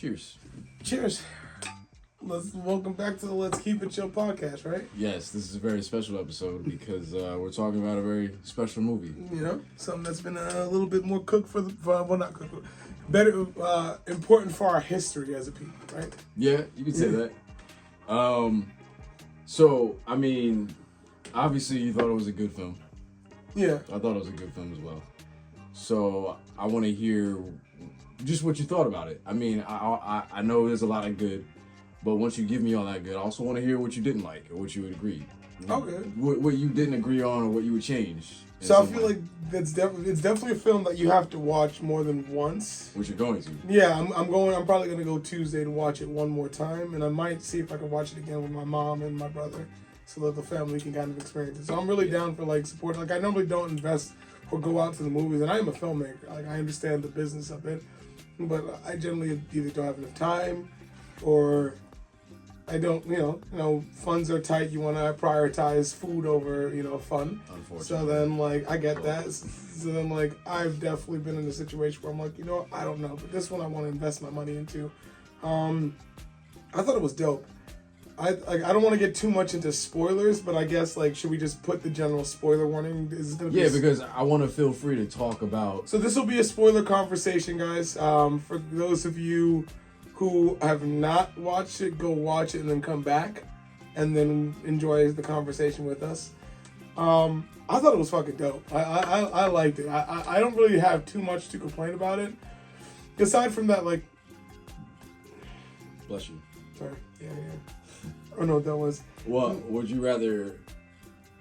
Cheers. Cheers. Welcome back to the Let's Keep It Chill podcast, right? Yes, this is a very special episode because we're talking about a very special movie. You know, something that's been a little bit more cooked not cooked, better, important for our history as a people, right? Yeah, you could say that. So, I mean, obviously you thought it was a good film. Yeah. I thought it was a good film as well. So, I want to hear just what you thought about it. I mean, I know there's a lot of good, but once you give me all that good, I also want to hear what you didn't like or what you would agree. Okay. What you didn't agree on or what you would change. So I feel like it's definitely a film that you have to watch more than once. Which you're going to. Yeah, I'm probably going to go Tuesday to watch it one more time, and I might see if I can watch it again with my mom and my brother so that the family can kind of experience it. So I'm really down for like support. Like I normally don't invest or go out to the movies, and I am a filmmaker. Like I understand the business of it, but I generally either don't have enough time or I don't, funds are tight. You want to prioritize food over, fun. Unfortunately. So then, like, I get that. So then, like, I've definitely been in a situation where I'm like, I don't know. But this one I want to invest my money into. I thought it was dope. I don't want to get too much into spoilers, but I guess, like, should we just put the general spoiler warning? Is it gonna be because I want to feel free to talk about... So this will be a spoiler conversation, guys. For those of you who have not watched it, go watch it and then come back and then enjoy the conversation with us. I thought it was fucking dope. I liked it. I don't really have too much to complain about it. Aside from that, like... Bless you. Sorry. Yeah. I don't know what that was. Well, would you rather...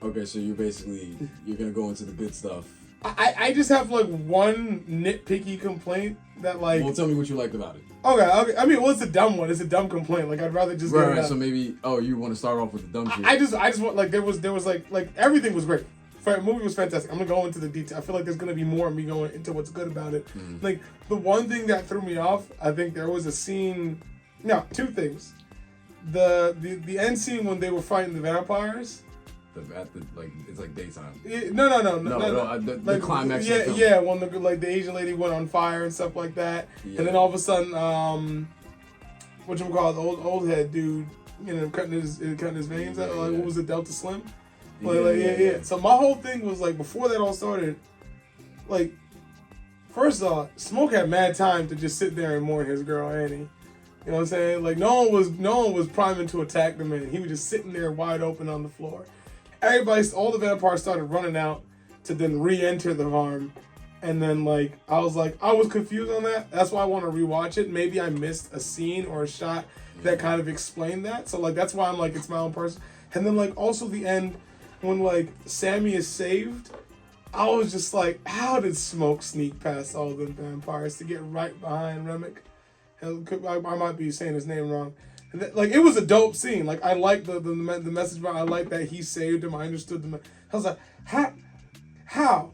Okay, so you're going to go into the good stuff. I just have, like, one nitpicky complaint that, like... Well, tell me what you liked about it. Okay. I mean, well, it's a dumb one. It's a dumb complaint. Like, I'd rather just... Right, so maybe... Oh, you want to start off with the dumb shit. I just want... Like, there was like everything was great. The movie was fantastic. I'm going to go into the detail. I feel like there's going to be more of me going into what's good about it. Mm. Like, the one thing that threw me off, I think there was a scene... No, two things. The end scene when they were fighting the vampires... it's like daytime. No. The climax. Yeah, when the Asian lady went on fire and stuff like that, and then all of a sudden, whatchamacallit, the old head dude, cutting his veins. What was it, Delta Slim? Yeah. So my whole thing was like before that all started, like first off, Smoke had mad time to just sit there and mourn his girl Annie. You know what I'm saying? Like no one was priming to attack the man. He was just sitting there wide open on the floor. All the vampires started running out to then re-enter the farm. And then, I was confused on that. That's why I want to rewatch it. Maybe I missed a scene or a shot that kind of explained that. So, that's why I'm it's my own person. And then, also the end, when, Sammy is saved, I was just how did Smoke sneak past all the vampires to get right behind Remick? I might be saying his name wrong. It was a dope scene. I like the message about. I like that he saved him. I understood the. I was like, how? I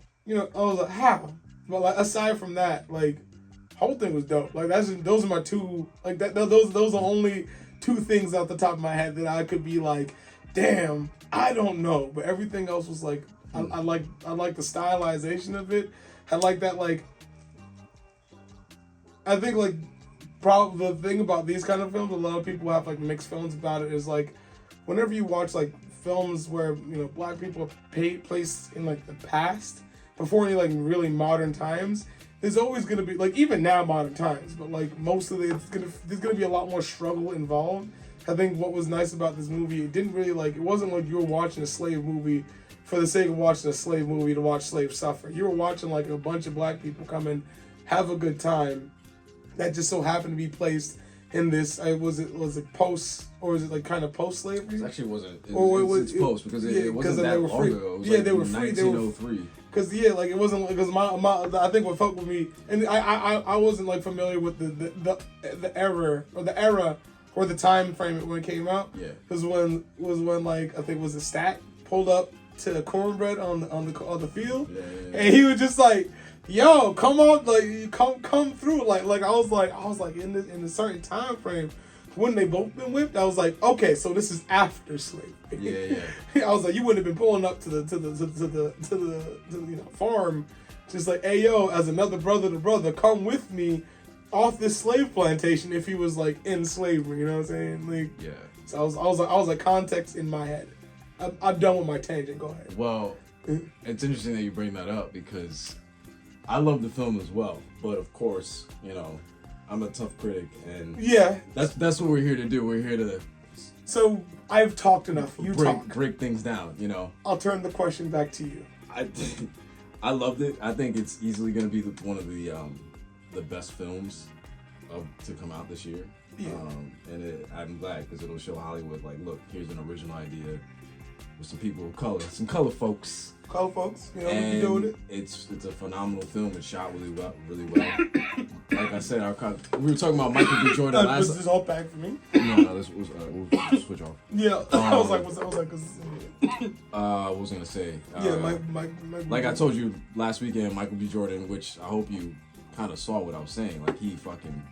was like, how? But aside from that, whole thing was dope. Those are my two. Those are only two things off the top of my head that I could be damn, I don't know. But everything else was I like the stylization of it. I like that I think the thing about these kind of films, a lot of people have mixed feelings about it, is whenever you watch films where black people are placed in the past before any really modern times, there's always gonna be even now modern times, but most of there's gonna be a lot more struggle involved. I think what was nice about this movie, it didn't really it wasn't you were watching a slave movie for the sake of watching a slave movie to watch slaves suffer. You were watching a bunch of black people come in, have a good time. That just so happened to be placed in this. Was it post, or is it kind of post slavery? It actually wasn't. It's post because it wasn't that they were long free. ago. It was They were free. 1903. Because it wasn't because my I think what fucked with me, and I wasn't familiar with the era or the time frame when it came out. Yeah. Was when I think it was a Stat pulled up to cornbread on the field, and he was just yo, come on, come through, I was in a certain time frame when they both been whipped. I was okay, so this is after slavery. Yeah. I was you wouldn't have been pulling up to the farm, just hey yo, as another brother to brother, come with me off this slave plantation if he was like in slavery. You know what I'm saying? Like, Yeah. So I was like context in my head. I'm done with my tangent. Go ahead. Well, it's interesting that you bring that up because I love the film as well. But of course, you know, I'm a tough critic, and yeah, that's what we're here to do. We're here to. So I've talked enough. You talk. Break things down. You know. I'll turn the question back to you. I loved it. I think it's easily going to be one of the best films to come out this year. Yeah. And I'm glad because it'll show Hollywood, like, look, here's an original idea with some people of color, some color folks. Color folks, you know, and we doing it. It's a phenomenal film. It's shot really well. Like I said, we were talking about Michael B. Jordan last. Was this all back for me? No, this was we'll switch off. Yeah, I was like, what was I gonna say? Yeah, like I told you last weekend, Michael B. Jordan, which I hope you kind of saw what I was saying. Like he fucking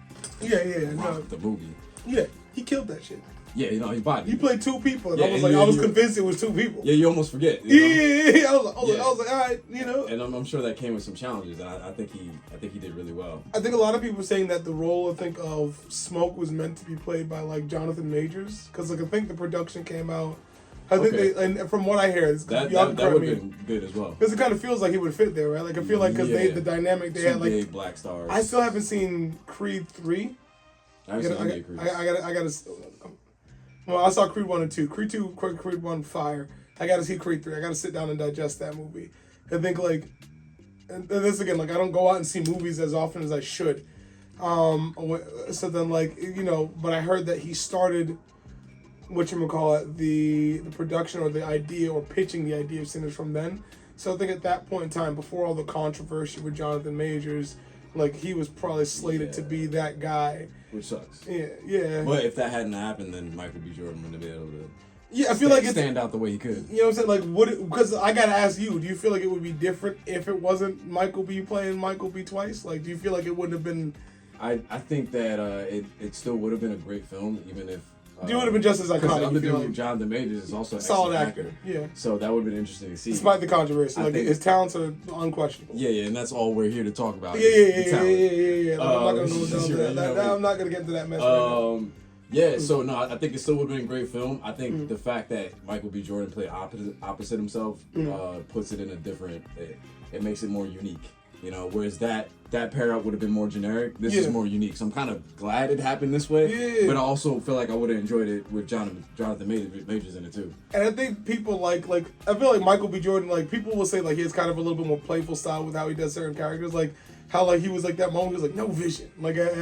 rocked the movie. Yeah, he killed that shit. Yeah, you know, he bodied. He played two people, and yeah, I was convinced it was two people. Yeah, you almost forget. Yeah. I was like, all right, you know. And I'm sure that came with some challenges, and I think he did really well. I think a lot of people were saying that the role, of Smoke was meant to be played by like Jonathan Majors, because like I think the production came out. I think and from what I hear, that would have been good as well. Because it kind of feels like he would fit there, right? Like I feel like because the dynamic they had, like big black stars. I still haven't seen Creed 3. I gotta. Well, I saw Creed 1 and 2. Creed 2, Creed 1, fire. I gotta see Creed 3. I gotta sit down and digest that movie. I think, like, and this again, like, I don't go out and see movies as often as I should. So then, like, you know, but I heard that he started, the production or the idea or pitching the idea of Sinners from then. So I think at that point in time, before all the controversy with Jonathan Majors, like, he was probably slated to be that guy. Which sucks. Yeah. But if that hadn't happened, then Michael B. Jordan wouldn't have been able to. Yeah, I feel like stand out the way he could. You know what I'm saying? Like, because I gotta ask you, do you feel like it would be different if it wasn't Michael B. playing Michael B. twice? Like, do you feel like it wouldn't have been? I think that it still would have been a great film, even if. It would have been just as iconic. The other dude, Jonathan Majors, is also an solid actor. Yeah. So that would have been interesting to see. Despite the controversy, like his talents are unquestionable. Yeah, and that's all we're here to talk about. Yeah. I'm not gonna get into that mess. Yeah, so no, I think it still would have been a great film. I think the fact that Michael B. Jordan played opposite himself puts it in a different. It makes it more unique. You know, whereas that pair up would have been more generic. This is more unique. So I'm kind of glad it happened this way. But I also feel like I would have enjoyed it with Jonathan Majors in it too. And I think people like I feel like Michael B. Jordan, like people will say like he has kind of a little bit more playful style with how he does certain characters. Like how like he was like that moment he was like no vision. Like he'll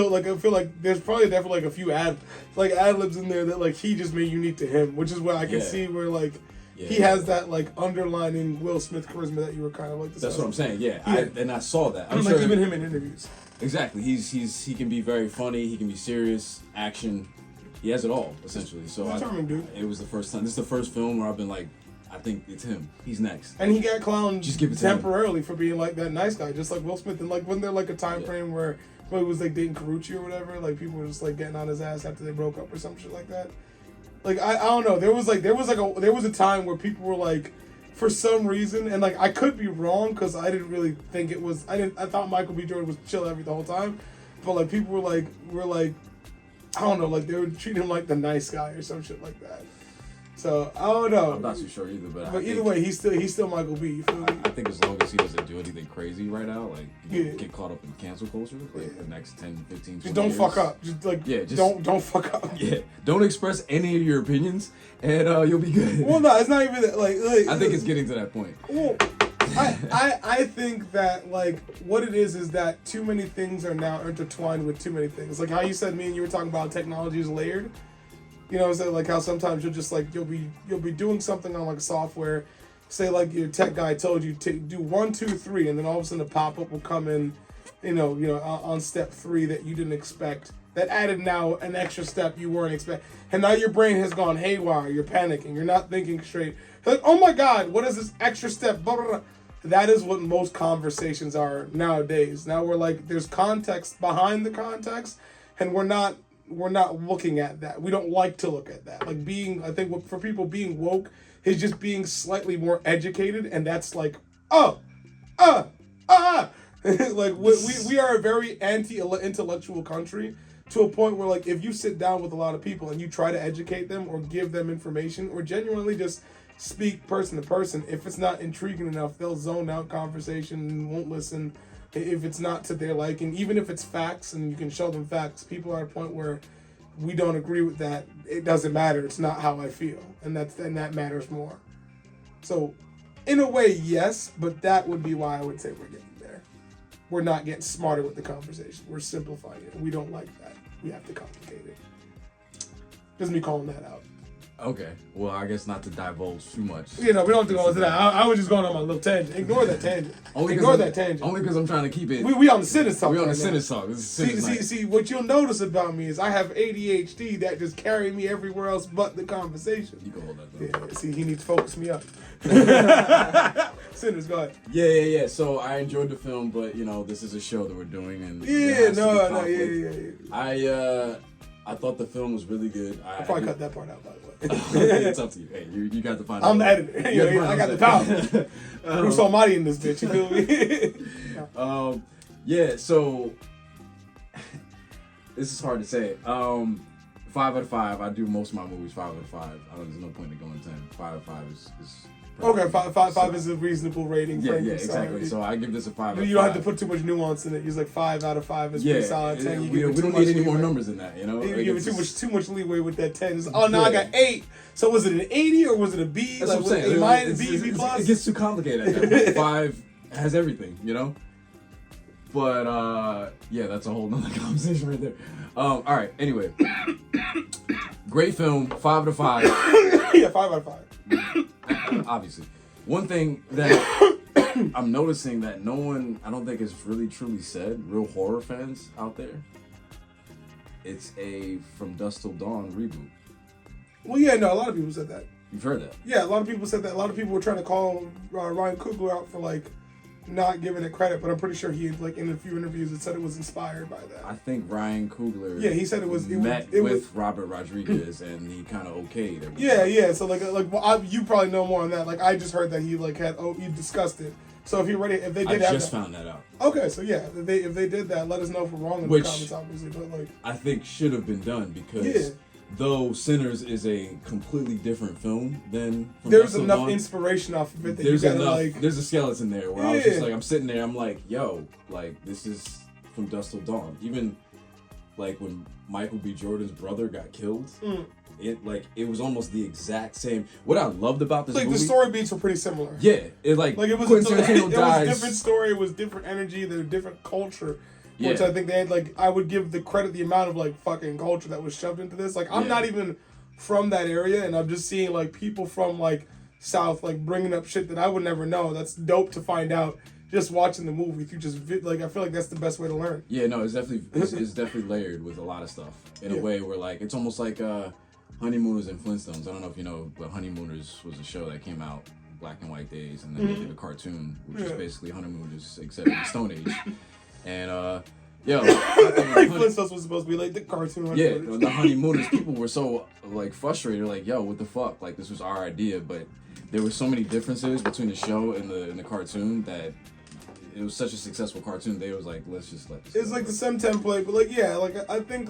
like I feel like there's probably definitely like a few ad libs in there that like he just made unique to him, which is where I can see where like. Yeah, he has that like underlining Will Smith charisma that you were kind of like. That's what I'm saying. Yeah. I saw that. I'm sure even him in interviews. Exactly. He can be very funny. He can be serious, action. He has it all essentially. So it was the first time. This is the first film where I've been like, I think it's him. He's next. And he got clowned just give it temporarily for being like that nice guy, just like Will Smith. And like, wasn't there like a time frame where he was like dating Karuchi or whatever? Like people were just like getting on his ass after they broke up or some shit like that. Like I don't know. There was a time where people were like, for some reason, and like I could be wrong because I didn't really think it was. I thought Michael B. Jordan was chill the whole time, but like people were like, I don't know, like they were treating him like the nice guy or some shit like that. So I don't know. I'm not too sure either, but either way, he's still Michael B. You feel me? I think as long as he doesn't do anything crazy right now, like get caught up in cancel culture, like the next 10, 15, 20 just don't years. fuck up. Just like don't fuck up. Yeah, don't express any of your opinions, and you'll be good. Well, no, it's not even that. Like I think it's getting to that point. Well, I think that like what it is that too many things are now intertwined with too many things. Like how you said me and you were talking about technology is layered. You know what I'm saying? Like how sometimes you'll be doing something on like software. Say like your tech guy told you to do 1, 2, 3, and then all of a sudden a pop-up will come in, on step 3 that you didn't expect. That added now an extra step you weren't expecting. And now your brain has gone haywire. You're panicking. You're not thinking straight. Like, oh my God, what is this extra step? Blah, blah, blah. That is what most conversations are nowadays. Now we're like, there's context behind the context, and we're not looking at that. We don't like to look at that. Like I think for people being woke is just being slightly more educated, and that's like, Like we are a very anti-intellectual country to a point where like if you sit down with a lot of people and you try to educate them or give them information or genuinely just speak person to person, if it's not intriguing enough, they'll zone out conversation and won't listen. If it's not to their liking, even if it's facts and you can show them facts, people are at a point where we don't agree with that. It doesn't matter. It's not how I feel, and that matters more. So, in a way, yes, but that would be why I would say we're getting there. We're not getting smarter with the conversation. We're simplifying it. We don't like that. We have to complicate it. Just me calling that out. Okay. Well, I guess not to divulge too much. We don't have to go into that. I was just going on my little tangent. Ignore that tangent. Only because I'm trying to keep it. We on the sentence talk. We on the sentence talk. See, what you'll notice about me is I have ADHD that just carry me everywhere else but the conversation. You can hold that though. Yeah, see, he needs to focus me up. Sinners, go ahead. Yeah. So I enjoyed the film, but this is a show that we're doing, and I thought the film was really good. I'll probably cut that part out, by the way. It's up to you. Hey, you got the final. I'm the editor. I got the power. Bruce Almighty in this bitch. You feel me? Yeah. So this is hard to say. 5 out of 5. I do most of my movies 5 out of 5. There's no point in going 10. 5 out of 5 is okay. 5 is a reasonable rating. Yeah, exactly. So I give this a 5 out of 5. You don't have to put too much nuance in it. It's like 5 out of 5 is pretty solid. 10. We don't need any more numbers than that. You give it too much leeway with that 10. I got 8. So was it an 80 or was it a B? That's what I'm saying. A minus, B plus. It gets too complicated at that point. 5 has everything, But that's a whole nother conversation right there. All right. Anyway, great film. 5 out of 5. Yeah, 5 out of 5. Obviously, one thing that I'm noticing that no one, I don't think, has really truly said, real horror fans out there, it's a From Dusk Till Dawn reboot. Well, yeah, no, a lot of people said that. You've heard that? Yeah, a lot of people said that. A lot of people were trying to call Ryan Coogler out for not giving it credit, but I'm pretty sure he had, in a few interviews, it said it was inspired by that. I think Ryan Coogler. Yeah, he said it was with Robert Rodriguez, and he kind of okayed it. Yeah. So you probably know more on that. I just heard that he he discussed it. So if they did, I just found that out. Okay, so yeah, if they did that, let us know if we're wrong in the comments, obviously. But I think should have been done because. Though Sinners is a completely different film than there's enough inspiration off of it that there's there's a skeleton there where I was just I'm sitting there, I'm like, yo, this is From Dusk Till Dawn. Even when Michael B. Jordan's brother got killed, it was almost the exact same. What I loved about this movie, the story beats were pretty similar. Yeah, it was a different story, it was different energy, there was different culture. Yeah. Which I think they had, I would give the credit the amount of, fucking culture that was shoved into this. I'm not even from that area, and I'm just seeing, people from, South, bringing up shit that I would never know. That's dope to find out just watching the movie. If you just, I feel like that's the best way to learn. Yeah, no, it's definitely layered with a lot of stuff in a way where, it's almost like Honeymooners and Flintstones. I don't know if you know, but Honeymooners was a show that came out black and white days, and then they did a cartoon, which is basically Honeymooners except in the Stone Age. And Flintstones was supposed to be the cartoon. Yeah, the Honeymooners, people were so frustrated, yo, what the fuck? This was our idea, but there were so many differences between the show and the cartoon that it was such a successful cartoon. They was let's just let this. It's the same template, but I think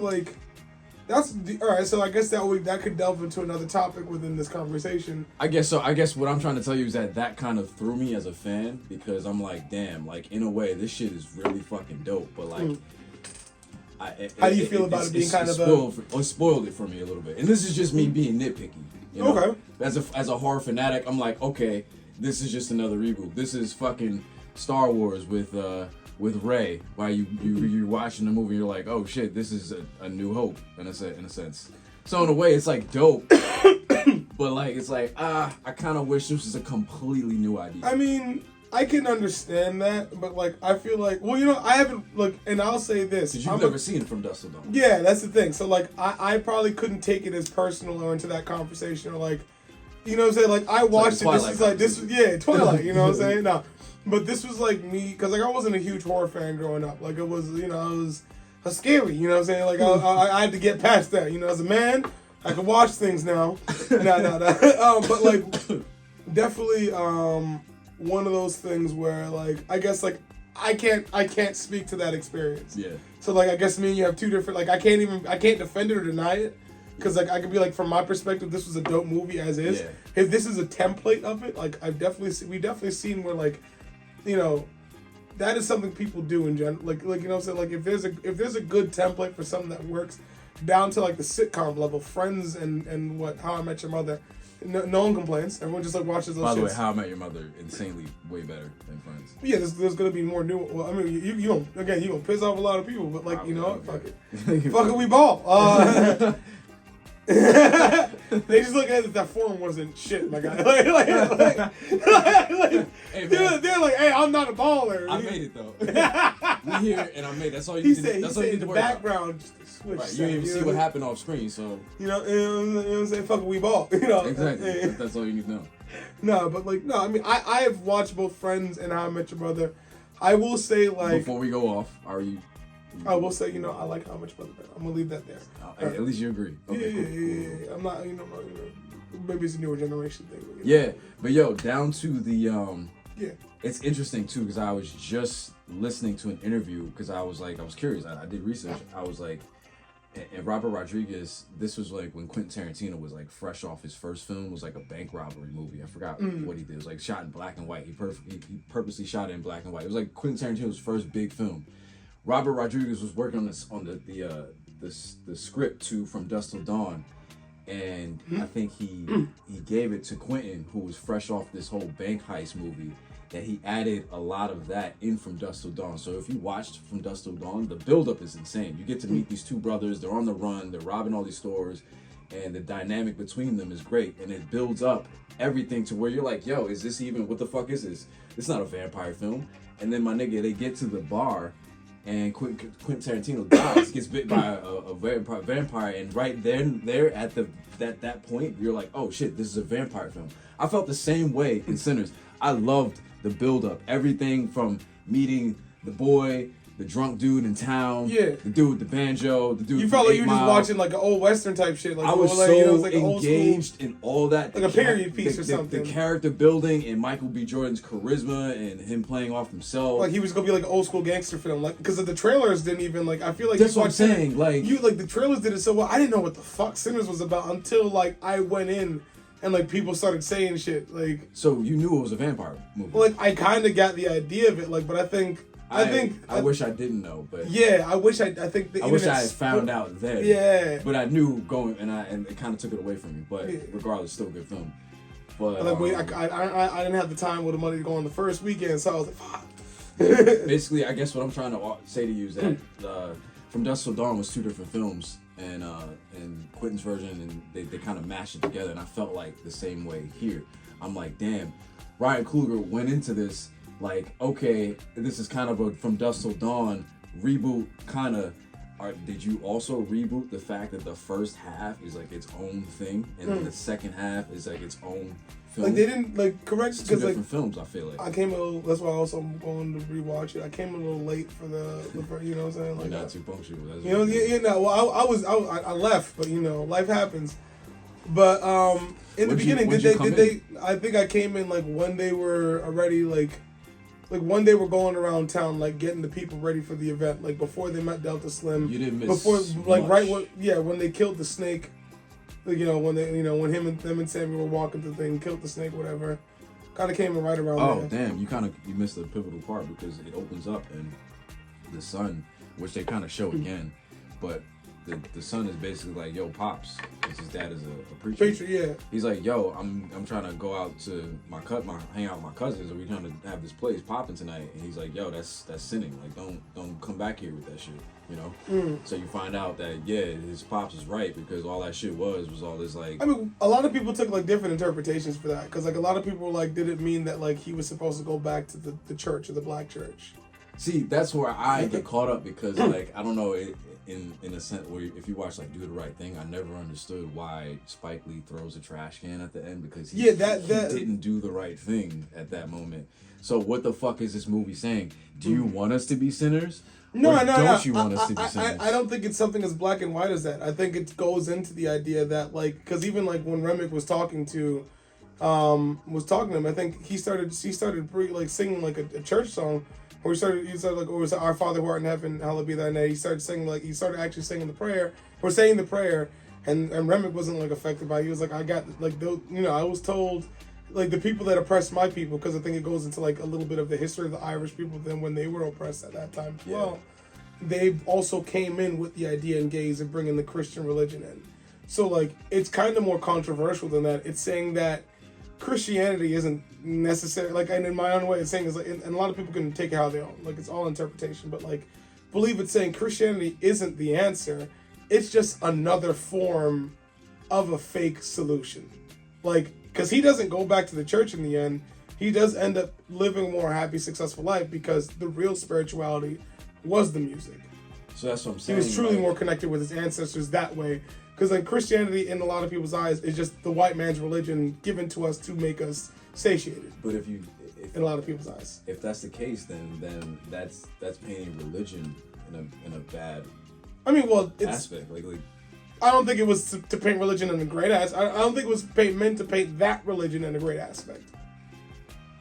that's all right. So I guess that could delve into another topic within this conversation. I guess so. I guess what I'm trying to tell you is that kind of threw me as a fan because I'm damn, in a way, this shit is really fucking dope. But how do you feel about it being kind of spoiled it for me a little bit? And this is just me being nitpicky. Okay. As a horror fanatic, I'm okay, this is just another reboot. This is fucking Star Wars with Rey, while you're watching the movie, you're oh shit, this is a New Hope in a sense. So in a way, it's dope, but it's I kind of wish this was a completely new idea. I mean, I can understand that, but I feel I haven't and I'll say this: because you've never seen From Dusk Till Dawn. Yeah, that's the thing. So I probably couldn't take it as personal or into that conversation or you know what I'm saying? I watched it. This is Twilight. You know what I'm saying? No. But this was me, because I wasn't a huge horror fan growing up. It was, it was scary, you know what I'm saying? I had to get past that, as a man, I can watch things now. But definitely one of those things where I guess I can't speak to that experience. Yeah. So like I guess me and you have two different like I can't defend it or deny it because like I could be like from my perspective this was a dope movie as is. Yeah. If this is a template of it, like we've definitely seen where like, you know, that is something people do in general. Like you know what I'm saying? Like if there's a good template for something that works down to like the sitcom level, Friends and what How I Met Your Mother. No one complains. Everyone just like watches those. By the shits. way, How I Met Your Mother, insanely way better than Friends. Yeah, there's gonna be more new. Well, I mean, you gonna piss off a lot of people, but like you know, fuck it, fuck it, we ball. They just look at it that forum wasn't shit, my guy. Hey, they're like, hey, I'm not a baller. I made it though. We here and I made it. That's all you need. That's all you need to worry about. Background just switch. Right, you didn't even see what happened off screen, so you know what I'm saying. Fuck it, we ball. You know exactly. That's all you need to know. No, but like no, I mean I have watched both Friends and How I Met Your Mother. I will say like before we go off, are you? I will say, you know, I like How I Met Your Mother better. I'm gonna leave that there. At least you agree. Okay, yeah. I'm not, you know, maybe it's a newer generation thing. But, yeah, but yo, down to the yeah. It's interesting too because I was just listening to an interview because I was curious. I did research. I was like, and Robert Rodriguez. This was like when Quentin Tarantino was like fresh off his first film. It was like a bank robbery movie. I forgot what he did. It was like shot in black and white. He purposely shot it in black and white. It was like Quentin Tarantino's first big film. Robert Rodriguez was working on the script to From Dusk Till Dawn, and I think he gave it to Quentin, who was fresh off this whole bank heist movie. That he added a lot of that in From Dusk Till Dawn. So if you watched From Dusk Till Dawn, the buildup is insane. You get to meet these two brothers. They're on the run. They're robbing all these stores, and the dynamic between them is great. And it builds up everything to where you're like, yo, is this even? What the fuck is this? It's not a vampire film. And then my nigga, they get to the bar. And Quentin Tarantino dies, gets bit by a vampire, and right there at that point, you're like, oh shit, this is a vampire film. I felt the same way in Sinners. I loved the build-up, everything from meeting the boy, the drunk dude in town, the dude with the banjo, the dude. You felt like you were just watching like an old Western type shit. Like I was like, so you know, like engaged in all that, like a period piece or something. The character building and Michael B. Jordan's charisma and him playing off himself. Like he was gonna be like an old school gangster film, like because the trailers didn't even like. I feel like that's what I'm saying. Like the trailers did it so well. I didn't know what the fuck Sinners was about until like I went in. And like people started saying shit like. So you knew it was a vampire movie. Like I kind of got the idea of it, like, but I wish I didn't know, but yeah, I wish I think I wish I had found out then. Yeah, but I knew going, and it kind of took it away from me. But regardless, still a good film. But like I didn't have the time or the money to go on the first weekend, so I was like, fuck. Basically, I guess what I'm trying to say to you is that From Dusk Till Dawn was two different films. And Quentin's version, and they kind of mashed it together, and I felt like the same way here. I'm like, damn, Ryan Coogler went into this like, okay, this is kind of a From Dusk Till Dawn reboot, kind of. Did you also reboot the fact that the first half is like its own thing, and then the second half is like its own film? Like they didn't like correct two different like, films. I feel like I came a little. That's why I'm going to rewatch it. I came a little late for the you know what I'm saying? Like you're not too punctual. That's you know, no. Well, I left, but you know, life happens. But in the beginning, did they? I think I came in like when they were already like one day we're going around town like getting the people ready for the event, like before they met Delta Slim. You didn't miss before like much. right when they killed the snake. Like, you know, when them and Sammy were walking the thing, killed the snake, whatever. Kind of came right around there. Oh, there. damn. You missed the pivotal part because it opens up and the son, which they kind of show again, but the son is basically like, yo, Pops, because his dad is a preacher. Preacher, yeah. He's like, yo, I'm trying to go out to hang out with my cousins, and we're trying to have this place popping tonight. And he's like, yo, that's sinning. Like, don't come back here with that shit. You know, so you find out that his pops is right because all that shit was all this like. I mean, a lot of people took like different interpretations for that because like a lot of people like didn't mean that like he was supposed to go back to the church or the black church. See, that's where I get caught up because like I don't know in a sense where if you watch like Do the Right Thing, I never understood why Spike Lee throws a trash can at the end because he didn't do the right thing at that moment. So what the fuck is this movie saying? Do you want us to be sinners? No. You want us to be sinners? I don't think it's something as black and white as that. I think it goes into the idea that like, because even like when Remick was talking to was talking to him. I think he started like singing like a church song. Where he started like, "Oh, was Our Father who art in heaven, hallowed be thy name." He started actually singing the prayer, saying the prayer, and Remick wasn't like affected by it. He was like, "I got like those, I was told, like the people that oppressed my people," because I think it goes into like a little bit of the history of the Irish people. Then when they were oppressed at that time as well, they also came in with the idea and gaze of bringing the Christian religion in. So like it's kind of more controversial than that. It's saying that Christianity isn't necessary, like, and in my own way, it's saying is like, and a lot of people can take it how they own, like it's all interpretation, but like, believe it's saying Christianity isn't the answer. It's just another form of a fake solution, like, because he doesn't go back to the church in the end. He does end up living a more happy, successful life because the real spirituality was the music. So that's what I'm saying. He was truly more connected with his ancestors that way. Because like Christianity, in a lot of people's eyes, is just the white man's religion given to us to make us satiated. But if in a lot of people's eyes, if that's the case, then that's painting religion in a bad. I mean, well, it's, aspect. Like I don't think it was to paint religion in a great aspect. I don't think it was meant to paint that religion in a great aspect.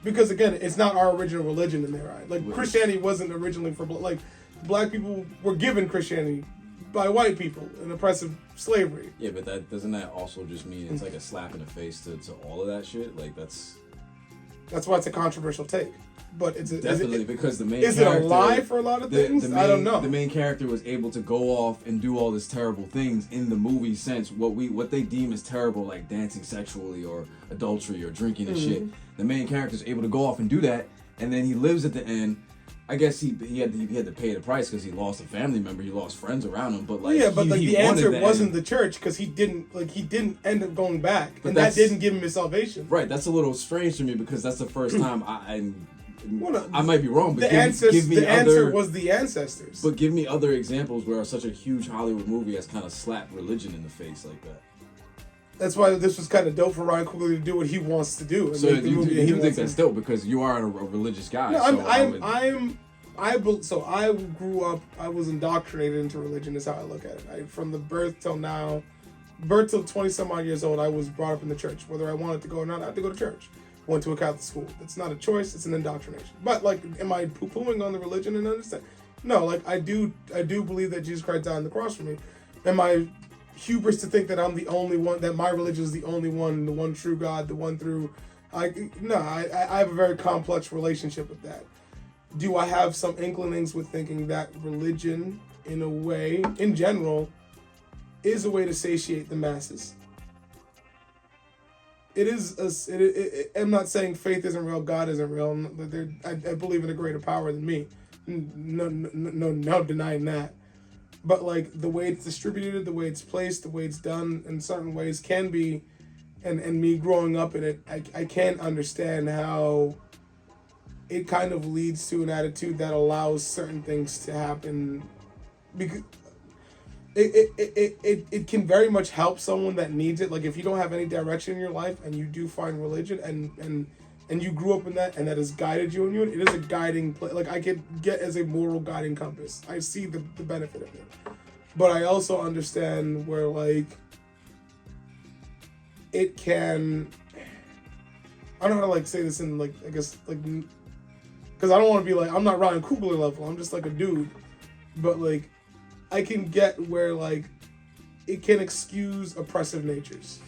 Because again, it's not our original religion in their eye. Like Christianity wasn't originally for like black people were given Christianity by white people in oppressive slavery. Yeah, but doesn't that also just mean it's like a slap in the face to all of that shit? Like that's why it's a controversial take. But it's definitely because the main is character, it a lie for a lot of things? I don't know. The main character was able to go off and do all this terrible things in the movie sense. What they deem as terrible, like dancing sexually or adultery or drinking and shit. The main character is able to go off and do that, and then he lives at the end. I guess he had to pay the price because he lost a family member, he lost friends around him. But like the answer wasn't the church because he didn't end up going back, and that didn't give him his salvation. Right, that's a little strange to me because that's the first time I might be wrong, but the answer was the ancestors. But give me other examples where such a huge Hollywood movie has kind of slapped religion in the face like that. That's why this was kind of dope for Ryan Coogler to do what he wants to do. So you think that's dope because you are a religious guy. No, I grew up. I was indoctrinated into religion. Is how I look at it. From the birth till 20 some odd years old, I was brought up in the church. Whether I wanted to go or not, I had to go to church. Went to a Catholic school. It's not a choice. It's an indoctrination. But like, am I poo-pooing on the religion and understand? No, like I do believe that Jesus Christ died on the cross for me. Am I hubris to think that I'm the only one, that my religion is the only one, the one true God, the one through? I have a very complex relationship with that. Do I have some inklings with thinking that religion, in a way, in general, is a way to satiate the masses? It is. I'm not saying faith isn't real, God isn't real. I believe in a greater power than me. No denying that. But like the way it's distributed, the way it's placed, the way it's done in certain ways can be, and me growing up in it, I can't understand how it kind of leads to an attitude that allows certain things to happen, because it can very much help someone that needs it. Like if you don't have any direction in your life and you do find religion and you grew up in that and that has guided you, and it is a guiding place. Like I could get as a moral guiding compass. I see the benefit of it, but I also understand where like it can. I don't know how to like say this in like, I guess like, because I don't want to be like, I'm not Ryan Coogler level. I'm just like a dude, but like I can get where like it can excuse oppressive natures.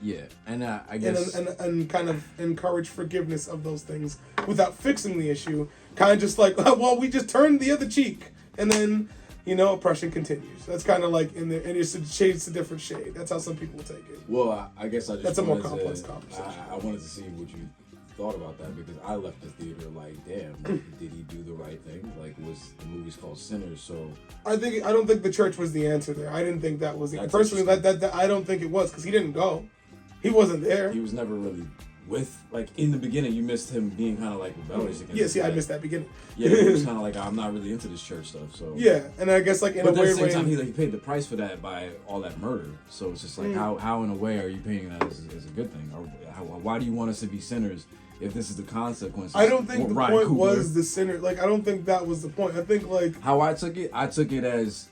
Yeah, and I guess and kind of encourage forgiveness of those things without fixing the issue. Kind of just like, well, we just turned the other cheek, and then oppression continues. That's kind of like and it's a shades a different shade. That's how some people take it. Well, I guess I just that's a more complex conversation. I wanted to see what you thought about that because I left the theater like, damn, did he do the right thing? Like, the movie's called Sinners, so I don't think the church was the answer there. I didn't think that was the personally that I don't think it was because he didn't go. He wasn't there. He was never really like in the beginning. You missed him being kind of like rebellious against. Yeah, see, I missed that beginning. Yeah, he was kind of like, I'm not really into this church stuff. So yeah, and I guess like in a weird way. But at the same time, he paid the price for that by all that murder. So it's just like, how in a way are you painting that as a good thing? Or why do you want us to be sinners if this is the consequences? I don't think the point was the sinner. Like I don't think that was the point. I think like how I took it as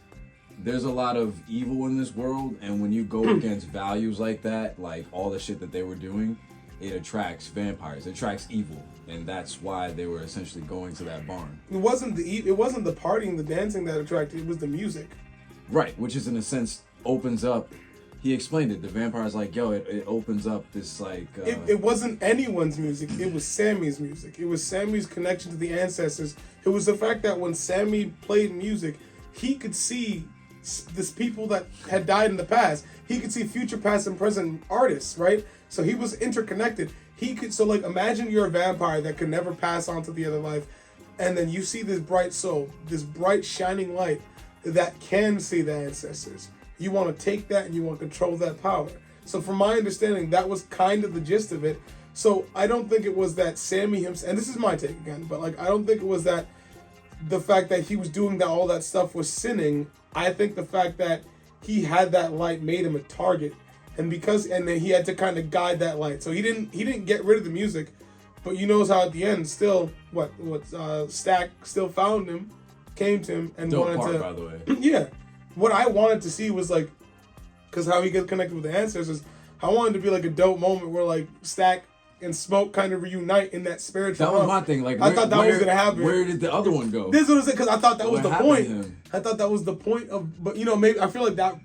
there's a lot of evil in this world, and when you go against values like that, like all the shit that they were doing, it attracts vampires. It attracts evil, and that's why they were essentially going to that barn. It wasn't the partying, the dancing that attracted. It was the music. Right, which is in a sense opens up. He explained it. The vampire's like, yo, it opens up this like. It wasn't anyone's music. It was Sammy's music. It was Sammy's connection to the ancestors. It was the fact that when Sammy played music, he could see this people that had died in the past. He could see future, past, and present artists, right? So he was interconnected. So imagine you're a vampire that could never pass on to the other life, and then you see this bright soul, this bright shining light that can see the ancestors. You want to take that and you want to control that power. So from my understanding, that was kind of the gist of it. So I don't think it was that Sammy himself, and this is my take again, but I don't think it was that the fact that he was doing that all that stuff was sinning. I think the fact that he had that light made him a target, and then he had to kind of guide that light. So he didn't get rid of the music, but you knows how at the end still Stack still found him, came to him, and Dope wanted part, to. by the way. Yeah, what I wanted to see was because how he gets connected with the ancestors. I wanted to be a dope moment where Stack and Smoke kind of reunite in that spiritual. That was my thing. I thought that was gonna happen. Where did the other one go? This is what I'm saying, because I thought that was the point. To him? I thought that was the point of, but maybe I feel like that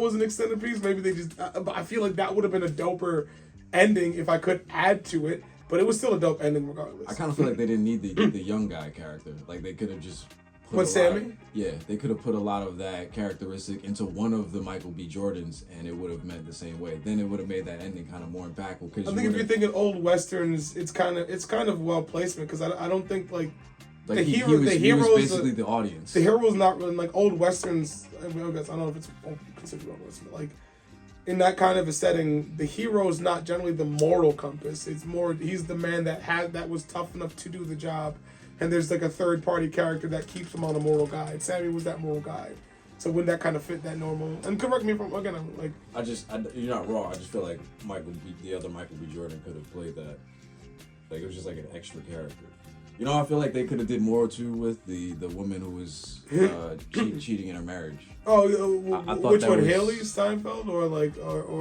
was an extended piece. Maybe they just, but I feel like that would have been a doper ending if I could add to it. But it was still a dope ending regardless. I kind of feel like they didn't need the young guy character. Like they could have just. What, Sammy? They could have put a lot of that characteristic into one of the Michael B. Jordans, and it would have meant the same way. Then it would have made that ending kind of more impactful. I think if you're thinking old westerns, it's kind of well placement, because I don't think he was basically the audience. The hero's not really old westerns. I guess I don't know if it's considered old western, but in that kind of a setting, the hero is not generally the moral compass. It's more he's the man that was tough enough to do the job. And there's a third party character that keeps him on a moral guide. Sammy was that moral guide. So wouldn't that kind of fit that normal? And correct me if I'm again. You're not wrong. I just feel like the other Michael B. Jordan could have played that. It was just an extra character. I feel like they could have did more too with the woman who was cheating in her marriage. Oh, I thought which one? was, Haley Steinfeld or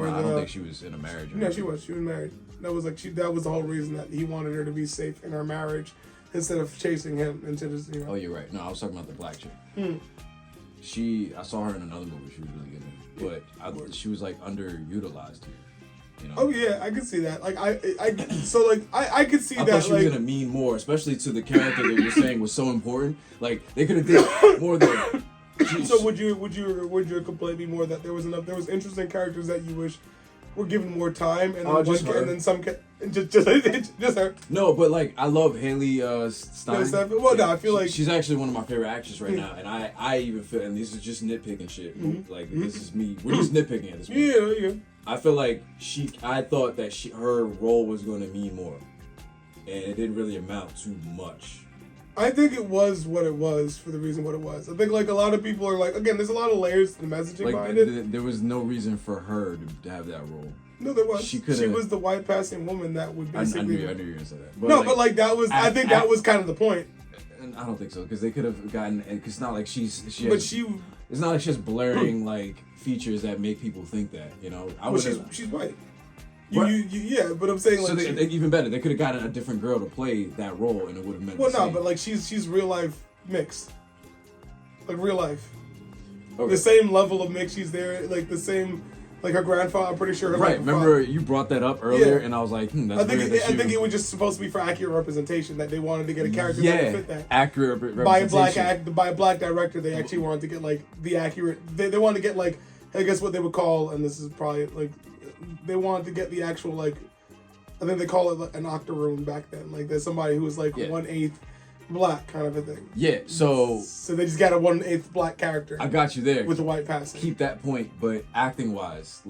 I don't think she was in a marriage. No, she was. She was married. That was that was the whole reason that he wanted her to be safe in her marriage. Instead of chasing him into this, Oh, you're right. No, I was talking about the black chick. I saw her in another movie. She was really good in, but she was underutilized here. Oh yeah, I could see that. I could see I that. thought she was gonna mean more, especially to the character that you're saying was so important. They could have did more than. So would your complaint be more that there was interesting characters that you wish were given more time, and then some. Just her. No, but I love Haley Stein. Well, no, I feel like she's actually one of my favorite actors right now, and I even feel, and this is just nitpicking shit. This is me. We're just nitpicking at this point. Yeah. I feel like I thought that her role was going to mean more, and it didn't really amount to much. I think it was what it was for the reason what it was. I think a lot of people are again, there's a lot of layers to the messaging behind it. There was no reason for her to have that role. No, there was. She was the white passing woman that would basically. I knew you were gonna say that. But no, that was. I think that was kind of the point. And I don't think so, because they could have gotten. It's not like she's. It's not like she's blaring features that make people think that. She's white. Yeah, but I'm saying so even better. They could have gotten a different girl to play that role, and it would have meant. Well, no, but she's real life mixed. Real life. Okay. The same level of mix. She's there. The same. Her grandfather, I'm pretty sure. Right. Remember, you brought that up earlier, and I was like, that's weird. I think it was just supposed to be for accurate representation, that they wanted to get a character that would fit that. Accurate representation. By a black director, they actually wanted to get the accurate. They wanted to get I guess what they would call, and this is probably they wanted to get the actual I think they call it an octoroon back then. There's somebody who was 1/8 black kind of a thing. Yeah, so they just got a 1/8 black character. I got you there. With the white passing. Keep that point, but acting wise,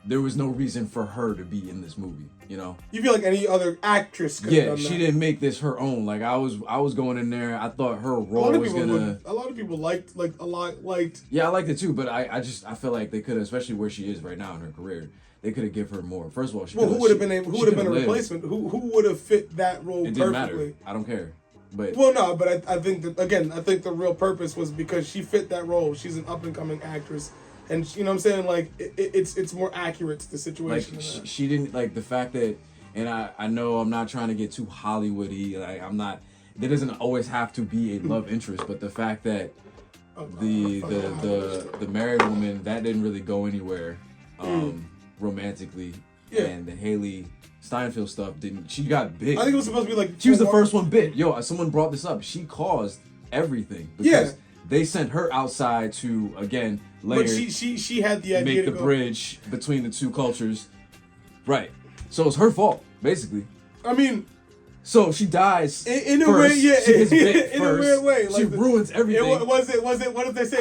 there was no reason for her to be in this movie. You feel like any other actress could have done that. She didn't make this her own. I was going in there. I thought her role was gonna. A lot of people liked. Yeah, I liked it too, but I feel like they could have, especially where she is right now in her career. They could have given her more. First of all, who would have been a replacement? Who would have fit that role perfectly? It didn't matter. I don't care. But well, no, but I think that again, I think the real purpose was because she fit that role. She's an up and coming actress, and you know what I'm saying. Like it's more accurate to the situation. Like she didn't like the fact that, and I know I'm not trying to get too Hollywoody. Like I'm not. There doesn't always have to be a love interest, but the fact that the married woman that didn't really go anywhere romantically, and the Haley Steinfeld stuff didn't. She got bit. I think it was supposed to be like she was the first one bit. Yo, someone brought this up. She caused everything because they sent her outside to again later. But she had the idea make to the go. bridge between the two cultures, right? So it's her fault basically. I mean. So she dies in a first. way, yeah. She gets bit in first. a weird way, She ruins everything. Was it? What did they say?